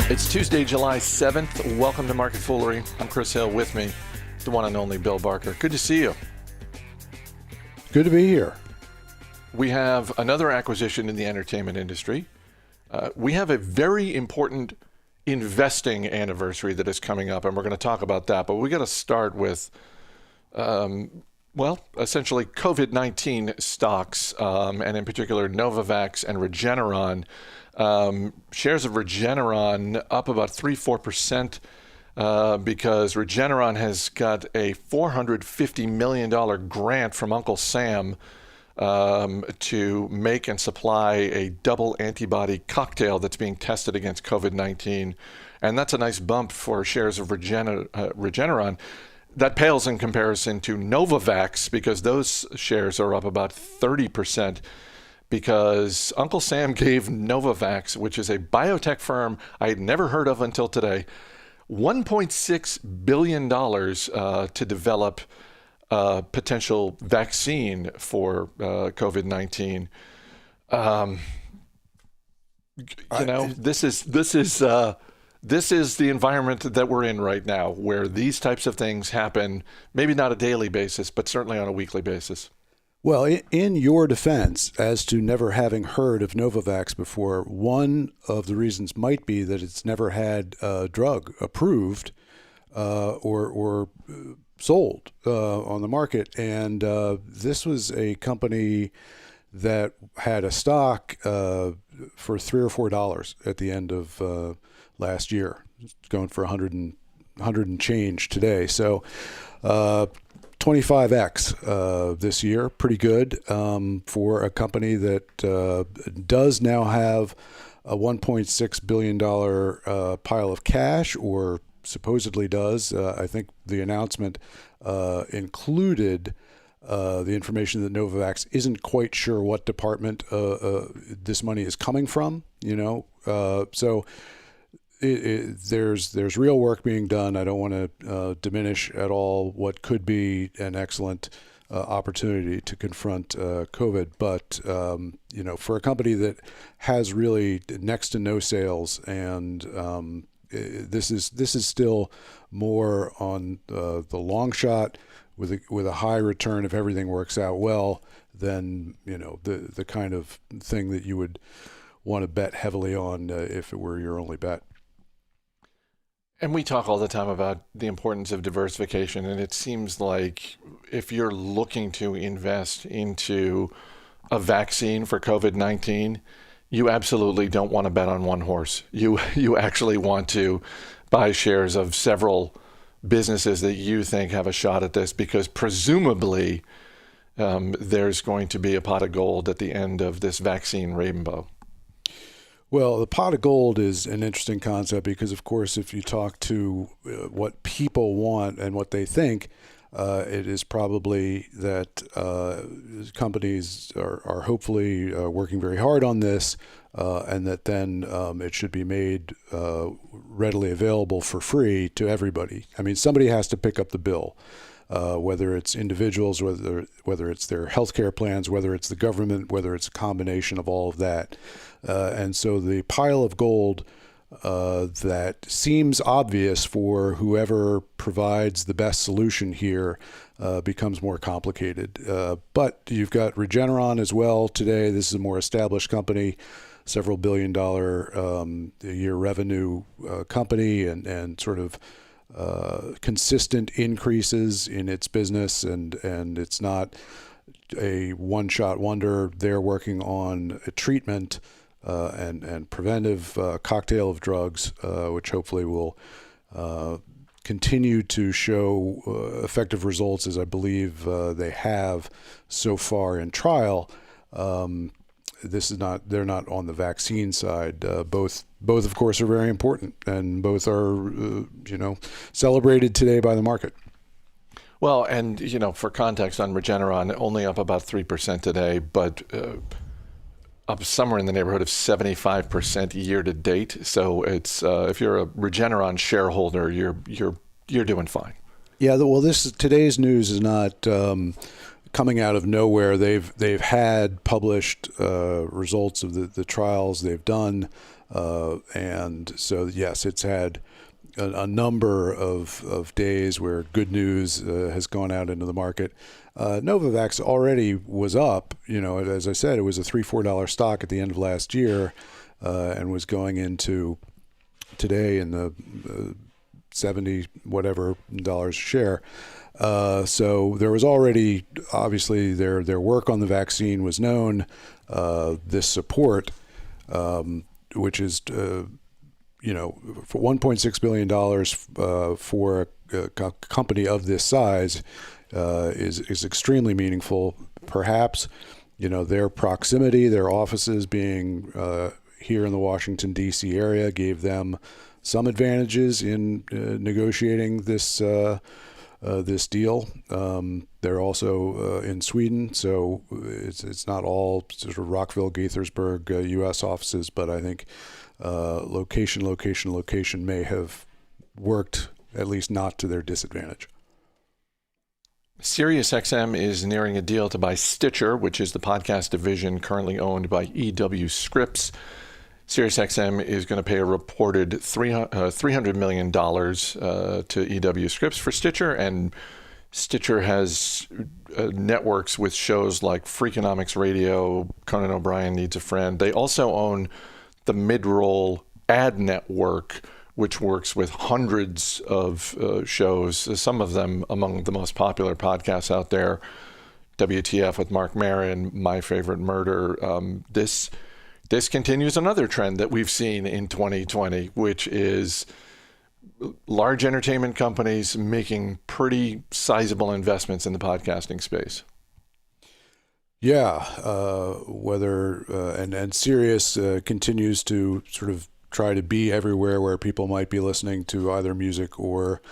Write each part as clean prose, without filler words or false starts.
It's Tuesday, July 7th. Welcome to Market Foolery. I'm Chris Hill. With me, the one and only Bill Barker. Good to see you. Good to be here. We have another acquisition in the entertainment industry. We have a very important investing anniversary that is coming up, and we're going to talk about that. But we got to start with, essentially COVID-19 stocks, and in particular Novavax and Regeneron. Shares of Regeneron up about 3-4% because Regeneron has got a $450 million grant from Uncle Sam to make and supply a double antibody cocktail that's being tested against COVID-19. And that's a nice bump for shares of Regeneron. That pales in comparison to Novavax because those shares are up about 30%. Because Uncle Sam gave Novavax, which is a biotech firm I had never heard of until today, $1.6 billion to develop a potential vaccine for COVID-19. This is the environment that we're in right now, where these types of things happen, maybe not a daily basis, but certainly on a weekly basis. Well, in your defense, as to never having heard of Novavax before, one of the reasons might be that it's never had a drug approved or sold on the market. And this was a company that had a stock for $3 or $4 at the end of last year. It's going for 100 and change today. So 25x this year, pretty good for a company that does now have a $1.6 billion pile of cash, or supposedly does. I think the announcement included the information that Novavax isn't quite sure what department this money is coming from, so there's real work being done. I don't want to diminish at all what could be an excellent opportunity to confront COVID, but for a company that has really next to no sales, and this is still more on the long shot with a high return if everything works out well, than the kind of thing that you would want to bet heavily on if it were your only bet. And we talk all the time about the importance of diversification, and it seems like if you're looking to invest into a vaccine for COVID-19, you absolutely don't want to bet on one horse. You actually want to buy shares of several businesses that you think have a shot at this, because presumably there's going to be a pot of gold at the end of this vaccine rainbow. Well, the pot of gold is an interesting concept because, of course, if you talk to what people want and what they think, it is probably that companies are hopefully working very hard on this, and that then it should be made readily available for free to everybody. I mean, somebody has to pick up the bill. Whether it's individuals, whether it's their healthcare plans, whether it's the government, whether it's a combination of all of that. And so the pile of gold that seems obvious for whoever provides the best solution here becomes more complicated. But you've got Regeneron as well today. This is a more established company, several $billion-dollar a year revenue company, and sort of consistent increases in its business, and it's not a one-shot wonder. They're working on a treatment and preventive cocktail of drugs, which hopefully will continue to show effective results, as I believe they have so far in trial. They're not on the vaccine side. Both of course are very important, and both are celebrated today by the market. Well, and for context on Regeneron, only up about 3% today, but up somewhere in the neighborhood of 75% year to date. So it's if you're a Regeneron shareholder, you're doing fine. Yeah, well, today's news is not coming out of nowhere. They've had published results of the trials they've done, and so yes, it's had a number of days where good news has gone out into the market. Novavax already was up. As I said, it was a $3-4 stock at the end of last year, and was going into today in the 70 whatever dollars a share. So there was already, obviously, their work on the vaccine was known. This support, which is for $1.6 billion for a company of this size, is extremely meaningful. Perhaps, their proximity, their offices being here in the Washington, D.C. area gave them some advantages in negotiating this deal. They're also in Sweden, so it's not all sort of Rockville, Gaithersburg, U.S. offices, but I think location may have worked, at least not to their disadvantage. SiriusXM is nearing a deal to buy Stitcher, which is the podcast division currently owned by EW Scripps. SiriusXM is going to pay a reported $300 million to EW Scripps for Stitcher, and Stitcher has networks with shows like Freakonomics Radio, Conan O'Brien Needs a Friend. They also own the mid-roll ad network, which works with hundreds of shows, some of them among the most popular podcasts out there. WTF with Mark Maron, My Favorite Murder. This continues another trend that we've seen in 2020, which is large entertainment companies making pretty sizable investments in the podcasting space. Yeah, and Sirius continues to sort of try to be everywhere where people might be listening to either music or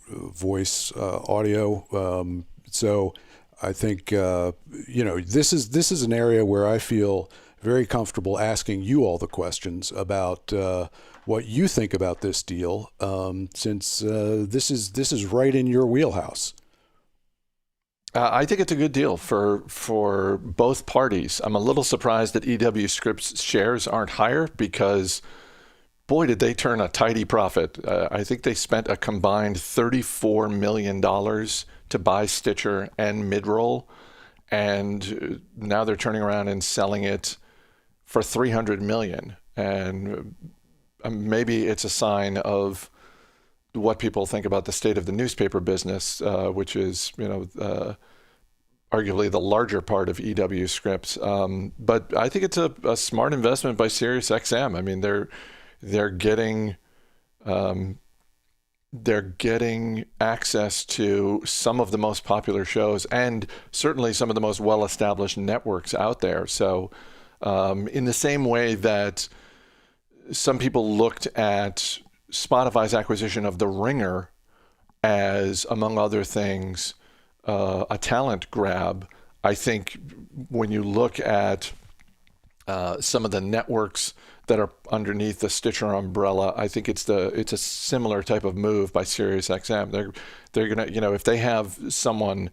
voice audio. So I think this is an area where I feel very comfortable asking you all the questions about what you think about this deal, since this is right in your wheelhouse. I think it's a good deal for both parties. I'm a little surprised that EW Scripps shares aren't higher because, boy, did they turn a tidy profit. I think they spent a combined $34 million to buy Stitcher and Midroll, and now they're turning around and selling it for $300 million. And maybe it's a sign of what people think about the state of the newspaper business, which is, arguably the larger part of EW Scripps. But I think it's a smart investment by SiriusXM. I mean, they're getting access to some of the most popular shows and certainly some of the most well-established networks out there. So in the same way that some people looked at Spotify's acquisition of The Ringer as, among other things, a talent grab, I think when you look at some of the networks that are underneath the Stitcher umbrella, I think it's a similar type of move by SiriusXM. They're gonna, if they have someone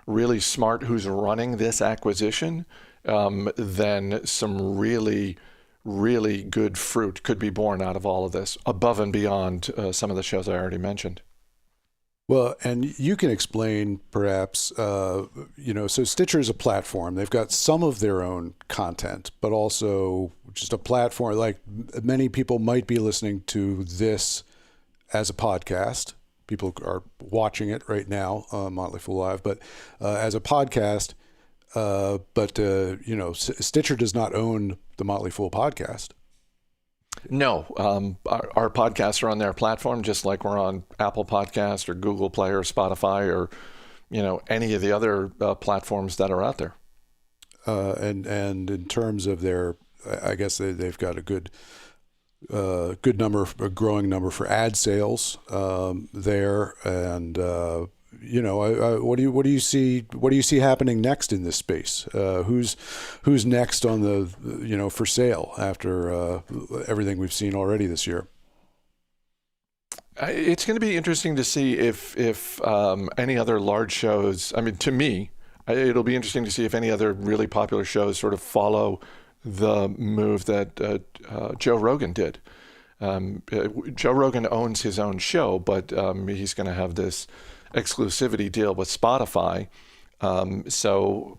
really smart who's running this acquisition, then some really good fruit could be born out of all of this, above and beyond some of the shows I already mentioned. Well, and you can explain perhaps, so Stitcher is a platform. They've got some of their own content, but also just a platform. Like many people might be listening to this as a podcast. People are watching it right now, Motley Fool Live, but as a podcast. Stitcher does not own the Motley Fool podcast. No, our podcasts are on their platform, just like we're on Apple Podcasts or Google Play or Spotify or, any of the other platforms that are out there. And in terms of their, I guess they've got a good number, a growing number for ad sales there, and what do you see happening next in this space? Who's next on the for sale after everything we've seen already this year? It's going to be interesting to see if any other large shows. I mean, to me, it'll be interesting to see if any other really popular shows sort of follow the move that Joe Rogan did. Joe Rogan owns his own show, but he's going to have this exclusivity deal with Spotify. So,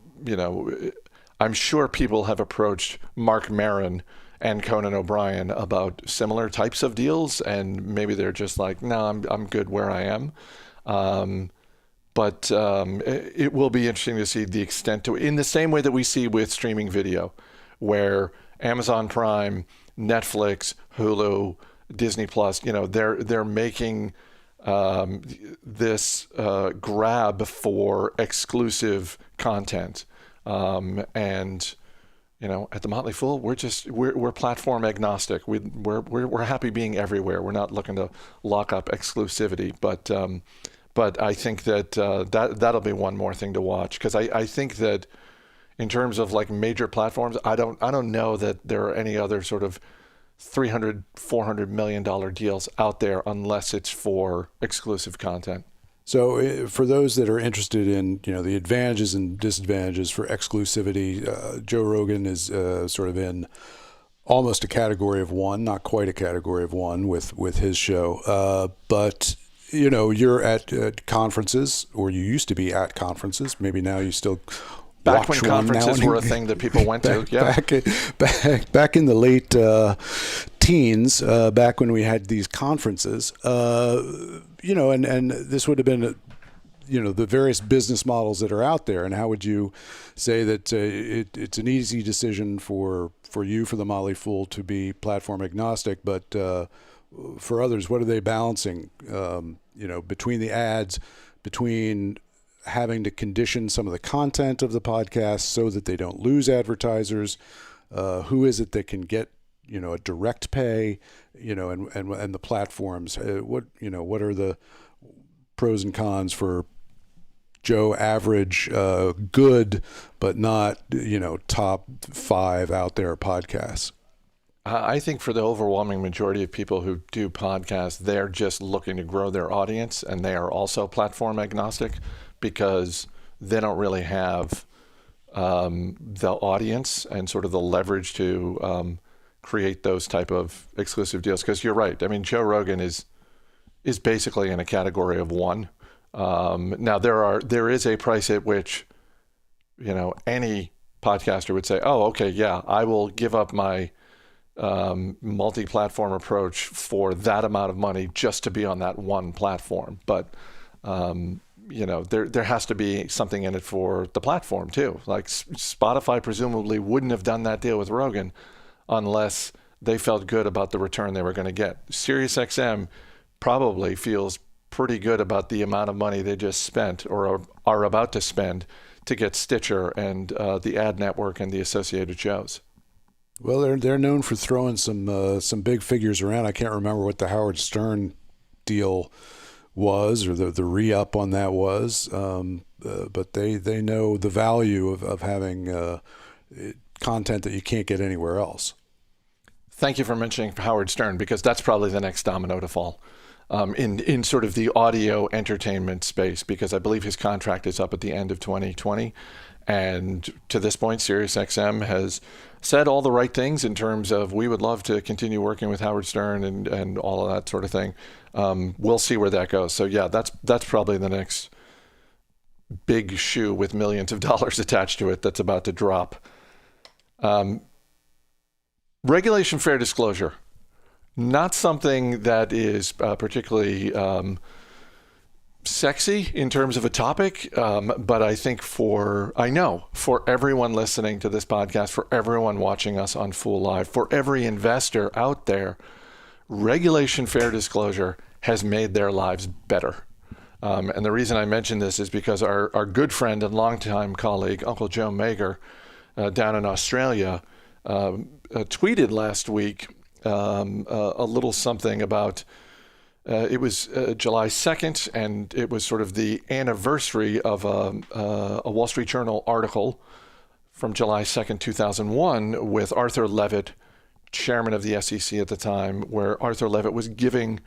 I'm sure people have approached Mark Maron and Conan O'Brien about similar types of deals, and maybe they're just like, no, I'm good where I am. But it will be interesting to see the extent to, in the same way that we see with streaming video, where Amazon Prime, Netflix, Hulu, Disney Plus, they're making this grab for exclusive content, and at the Motley Fool, we're platform agnostic. We're happy being everywhere. We're not looking to lock up exclusivity, but I think that that'll be one more thing to watch, because I think that in terms of like major platforms, I don't know that there are any other sort of $300-400 million deals out there unless it's for exclusive content. So for those that are interested in, the advantages and disadvantages for exclusivity, Joe Rogan is sort of in almost a category of one, not quite a category of one with his show. But, you're at conferences, or you used to be at conferences. Maybe now you still back when conferences were a thing that people went to. Yeah. Back in the late teens, back when we had these conferences, and this would have been, the various business models that are out there. And how would you say that it's an easy decision for you, for the Motley Fool, to be platform agnostic, but for others, what are they balancing, between the ads, between having to condition some of the content of the podcast so that they don't lose advertisers? Who is it that can get, a direct pay, and the platforms? What are the pros and cons for Joe average, good, but not, top 5 out there podcasts? I think for the overwhelming majority of people who do podcasts, they're just looking to grow their audience, and they are also platform agnostic, because they don't really have the audience and sort of the leverage to create those type of exclusive deals. Because you're right. I mean, Joe Rogan is basically in a category of one. Now there is a price at which, any podcaster would say, oh, okay, yeah, I will give up my multi-platform approach for that amount of money just to be on that one platform. But there has to be something in it for the platform too. Like Spotify presumably wouldn't have done that deal with Rogan unless they felt good about the return they were going to get. SiriusXM probably feels pretty good about the amount of money they just spent or are about to spend to get Stitcher and the ad network and the associated shows. Well, they're known for throwing some big figures around. I can't remember what the Howard Stern deal was, or the re-up on that was, but they know the value of having content that you can't get anywhere else. Thank you for mentioning Howard Stern, because that's probably the next domino to fall in sort of the audio entertainment space, because I believe his contract is up at the end of 2020. And to this point, SiriusXM has said all the right things in terms of, we would love to continue working with Howard Stern and all of that sort of thing. We'll see where that goes. So yeah, that's probably the next big shoe with millions of dollars attached to it that's about to drop. Regulation fair disclosure, not something that is particularly sexy in terms of a topic, but I think for everyone listening to this podcast, for everyone watching us on Fool Live, for every investor out there, regulation fair disclosure has made their lives better. And the reason I mention this is because our good friend and longtime colleague, Uncle Joe Mager, down in Australia, tweeted last week a little something about, it was July 2nd, and it was sort of the anniversary of a Wall Street Journal article from July 2nd, 2001, with Arthur Levitt, chairman of the SEC at the time, where Arthur Levitt was giving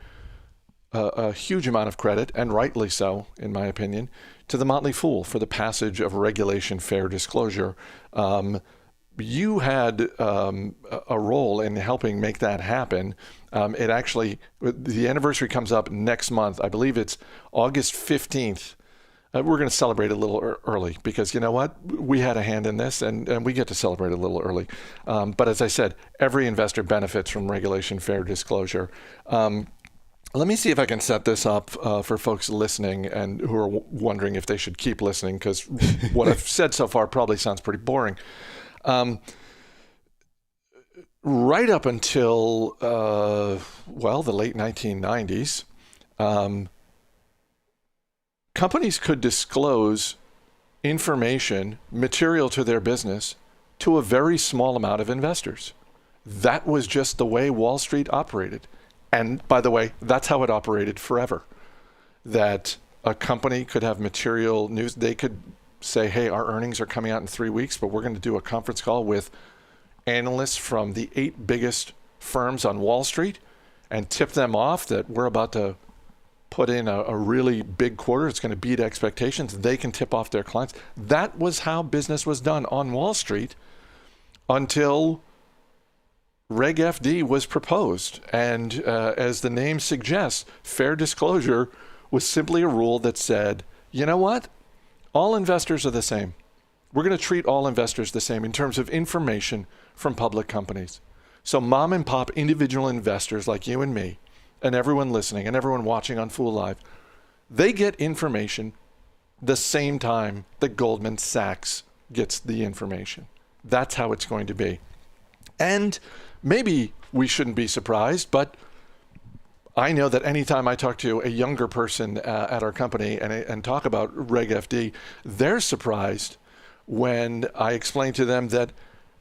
a huge amount of credit, and rightly so, in my opinion, to the Motley Fool for the passage of Regulation Fair Disclosure. You had a role in helping make that happen. It actually, the anniversary comes up next month. I believe it's August 15th. We're going to celebrate a little early because you know what? We had a hand in this and we get to celebrate a little early. But as I said, every investor benefits from Regulation Fair Disclosure. Let me see if I can set this up for folks listening and who are wondering if they should keep listening because what I've said so far probably sounds pretty boring. Right up until, the late 1990s, companies could disclose information material to their business to a very small amount of investors. That was just the way Wall Street operated. And by the way, that's how it operated forever. That a company could have material news. They could say, hey, our earnings are coming out in 3 weeks, but we're going to do a conference call with analysts from the 8 biggest firms on Wall Street and tip them off that we're about to put in a really big quarter. It's going to beat expectations. They can tip off their clients. That was how business was done on Wall Street until Reg FD was proposed. And as the name suggests, fair disclosure was simply a rule that said, you know what? All investors are the same. We're going to treat all investors the same in terms of information from public companies. So mom and pop individual investors like you and me and everyone listening and everyone watching on Fool Live, they get information the same time that Goldman Sachs gets the information. That's how it's going to be. And maybe we shouldn't be surprised, but I know that anytime I talk to a younger person at our company and talk about Reg FD, they're surprised when I explain to them that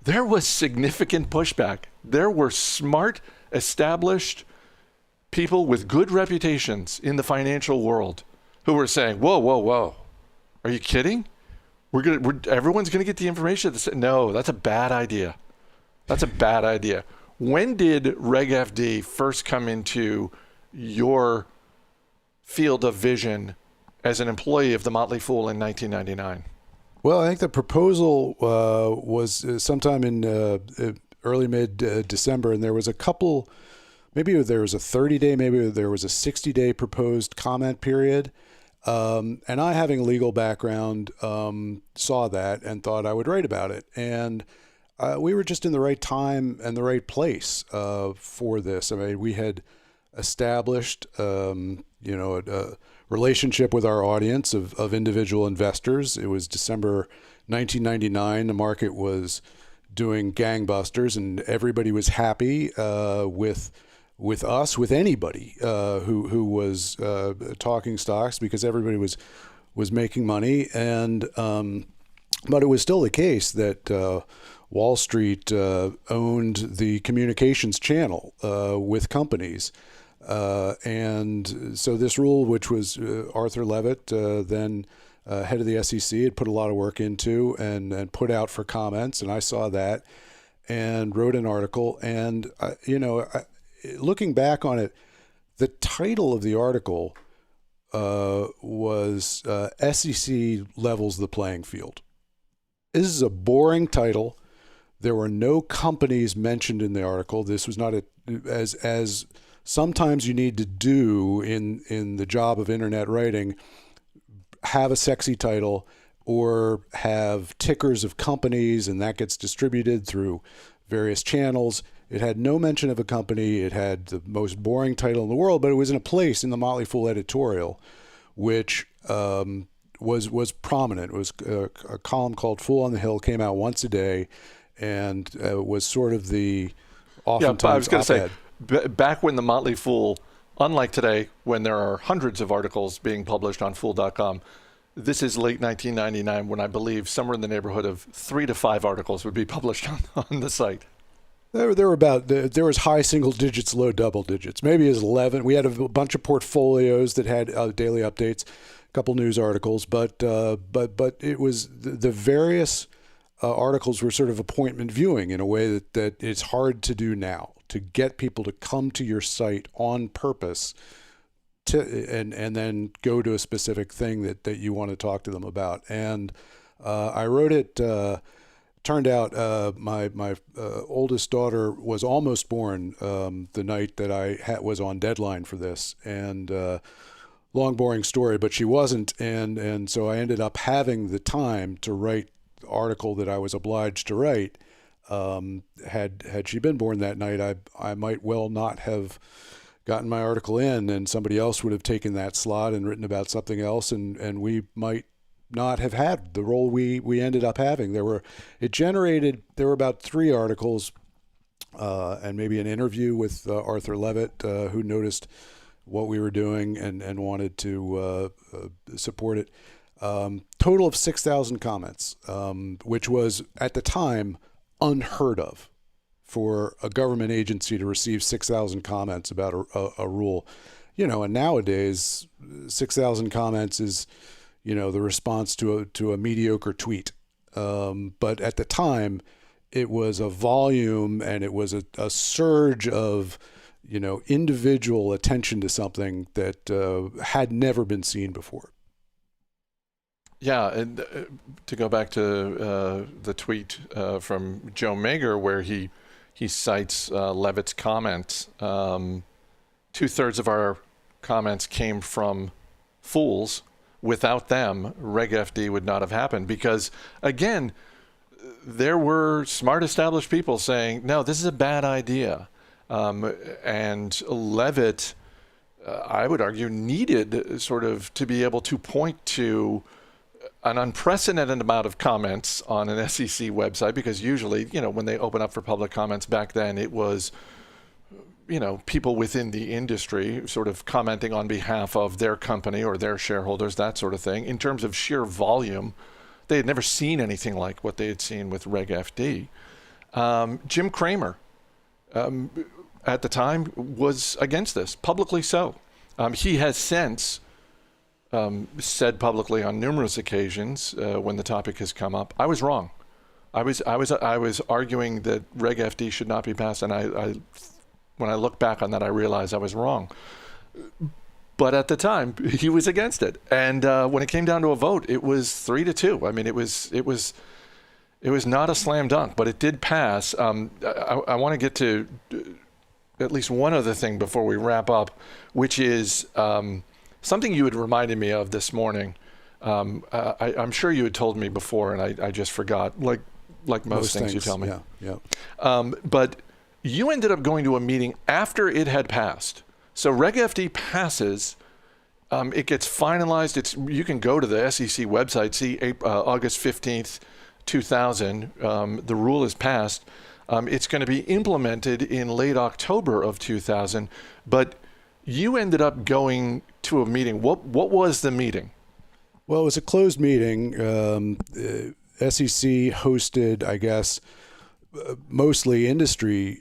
there was significant pushback. There were smart, established people with good reputations in the financial world who were saying, whoa, are you kidding? Everyone's going to get the information. No, that's a bad idea. That's a bad idea. When did Reg FD first come into your field of vision as an employee of the Motley Fool in 1999? Well, I think the proposal was sometime in early mid-December, and there was a couple, maybe there was a 30-day, maybe there was a 60-day proposed comment period. And I, having a legal background, saw that and thought I would write about it. And we were just in the right time and the right place for this. I mean, we had established, a relationship with our audience of individual investors. It was December 1999. The market was doing gangbusters, and everybody was happy with us, with anybody who was talking stocks, because everybody was making money. And but it was still the case that Wall Street owned the communications channel with companies. And so this rule, which was Arthur Levitt, then head of the SEC, had put a lot of work into and put out for comments. And I saw that and wrote an article. And, looking back on it, the title of the article was SEC Levels the Playing Field. This is a boring title. There were no companies mentioned in the article. This was not as sometimes you need to do in the job of internet writing, have a sexy title or have tickers of companies, and that gets distributed through various channels. It had no mention of a company. It had the most boring title in the world, but it was in a place in the Motley Fool editorial, which was prominent. It was a column called Fool on the Hill, came out once a day, and was sort of the oftentimes I was going to say, op-ed. Back when the Motley Fool, unlike today, when there are hundreds of articles being published on Fool.com, this is late 1999 when I believe somewhere in the neighborhood of 3 to 5 articles would be published on the site. There was high single digits, low double digits, maybe as 11. We had a bunch of portfolios that had daily updates, a couple news articles, but it was the various articles were sort of appointment viewing in a way that it's hard to do now, to get people to come to your site on purpose and then go to a specific thing that you want to talk to them about. And I wrote it. Turned out my oldest daughter was almost born the night that I was on deadline for this, and long boring story, but she wasn't, and so I ended up having the time to write the article that I was obliged to write. Had she been born that night, I might well not have gotten my article in, and somebody else would have taken that slot and written about something else, and we might not have had the role we ended up having. There were about 3 articles and maybe an interview with Arthur Levitt, who noticed what we were doing and wanted to support it. Total of 6,000 comments, which was at the time unheard of for a government agency to receive 6,000 comments about a rule. And nowadays 6,000 comments is the response to a mediocre tweet. But at the time, it was a volume, and it was a surge of, individual attention to something that had never been seen before. Yeah, and to go back to the tweet from Joe Mager, where he cites Levitt's comments, 2/3 of our comments came from fools. Without them, Reg FD would not have happened, because, again, there were smart established people saying, no, this is a bad idea. And Levitt, I would argue, needed sort of to be able to point to an unprecedented amount of comments on an SEC website, because usually, when they open up for public comments back then, it was people within the industry sort of commenting on behalf of their company or their shareholders, that sort of thing. In terms of sheer volume, they had never seen anything like what they had seen with Reg FD. Jim Cramer, at the time, was against this, publicly so. He has since said publicly on numerous occasions when the topic has come up, I was wrong. I was arguing that Reg FD should not be passed, and when I look back on that, I realize I was wrong. But at the time, he was against it, and when it came down to a vote, it was 3-2. I mean, it was not a slam dunk, but it did pass. I want to get to at least one other thing before we wrap up, which is something you had reminded me of this morning. I'm sure you had told me before, and I just forgot, like most things you tell me. Yeah. But you ended up going to a meeting after it had passed. So Reg FD passes, it gets finalized. You can go to the SEC website, see August 15th, 2000. The rule is passed. It's going to be implemented in late October of 2000. But you ended up going to a meeting. What was the meeting? Well, it was a closed meeting. SEC hosted, I guess, mostly industry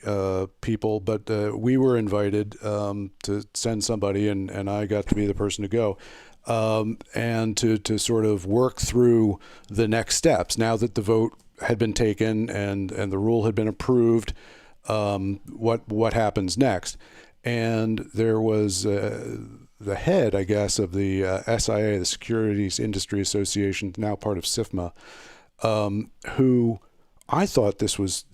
people, but we were invited to send somebody, and I got to be the person to go, and to sort of work through the next steps. Now that the vote had been taken and the rule had been approved, what happens next? And there was the head, I guess, of the SIA, the Securities Industry Association, now part of SIFMA, who I thought this was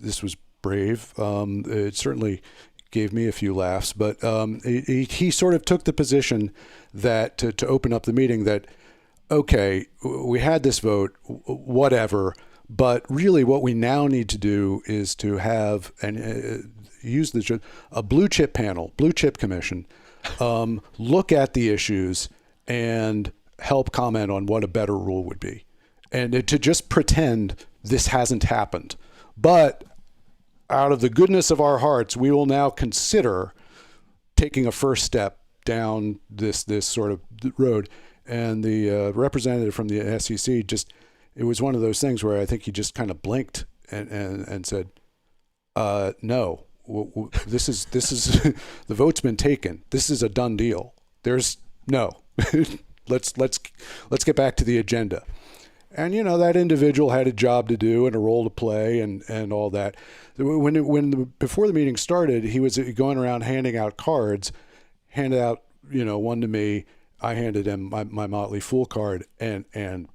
brave. It certainly gave me a few laughs, but he sort of took the position that to open up the meeting that, okay, we had this vote, whatever, but really what we now need to do is to have a blue chip panel, blue chip commission, look at the issues and help comment on what a better rule would be, and to just pretend this hasn't happened. But out of the goodness of our hearts, we will now consider taking a first step down this sort of road. And the representative from the SEC it was one of those things where I think he just kind of blinked and said, no, this is the vote's been taken. This is a done deal. There's no, let's get back to the agenda. And, that individual had a job to do and a role to play and all that. Before the meeting started, he was going around handing out cards, handed out one to me. I handed him my Motley Fool card, and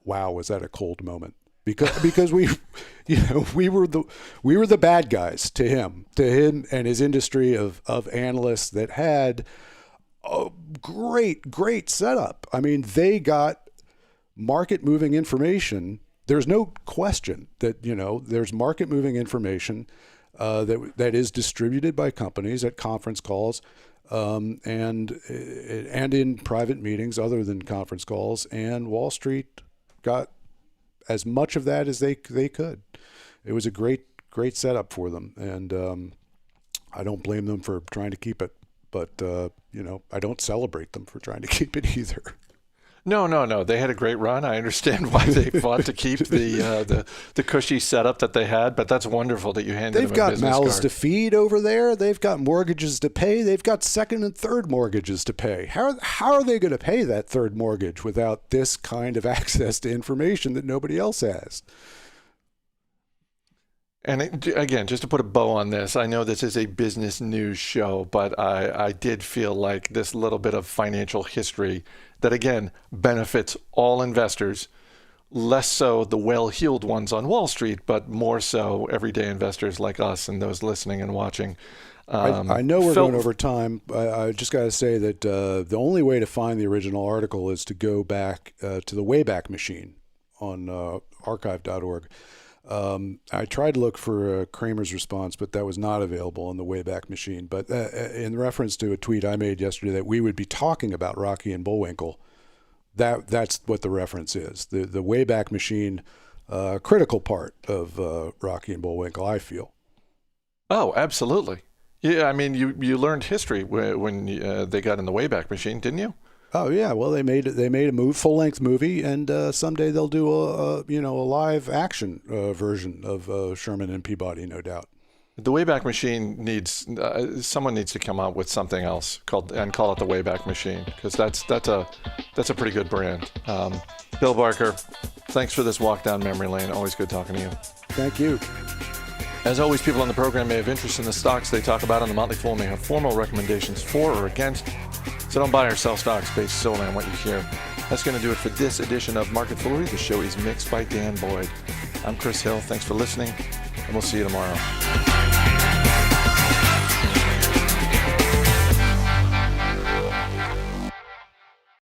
wow, was that a cold moment. Because we were the bad guys to him and his industry of analysts that had a great setup. I mean, they got market moving information. There's no question that there's market moving information that is distributed by companies at conference calls and in private meetings other than conference calls. And Wall Street got as much of that as they could. It was a great setup for them, and I don't blame them for trying to keep it. But I don't celebrate them for trying to keep it either. No. They had a great run. I understand why they fought to keep the cushy setup that they had, but that's wonderful that you handed them a business card. They've got mouths to feed over there. They've got mortgages to pay. They've got second and third mortgages to pay. How are they going to pay that third mortgage without this kind of access to information that nobody else has? And again, just to put a bow on this, I know this is a business news show, but I did feel like this little bit of financial history that, again, benefits all investors, less so the well-heeled ones on Wall Street, but more so everyday investors like us and those listening and watching. I know we're going over time. I just got to say that the only way to find the original article is to go back to the Wayback Machine on archive.org. I tried to look for Kramer's response, but that was not available on the Wayback Machine. But in reference to a tweet I made yesterday that we would be talking about Rocky and Bullwinkle, that's what the reference is. The Wayback Machine, critical part of Rocky and Bullwinkle, I feel. Oh, absolutely. Yeah, I mean, you learned history when they got in the Wayback Machine, didn't you? Oh yeah, well they made a full length movie, and someday they'll do a live action version of Sherman and Peabody, no doubt. The Wayback Machine needs someone needs to come out with something else call it the Wayback Machine, because that's a pretty good brand. Bill Barker, thanks for this walk down memory lane. Always good talking to you. Thank you. As always, people on the program may have interest in the stocks they talk about on the Motley Fool, may have formal recommendations for or against. So don't buy or sell stocks based solely on what you hear. That's going to do it for this edition of Market Foolery. The show is mixed by Dan Boyd. I'm Chris Hill. Thanks for listening, and we'll see you tomorrow.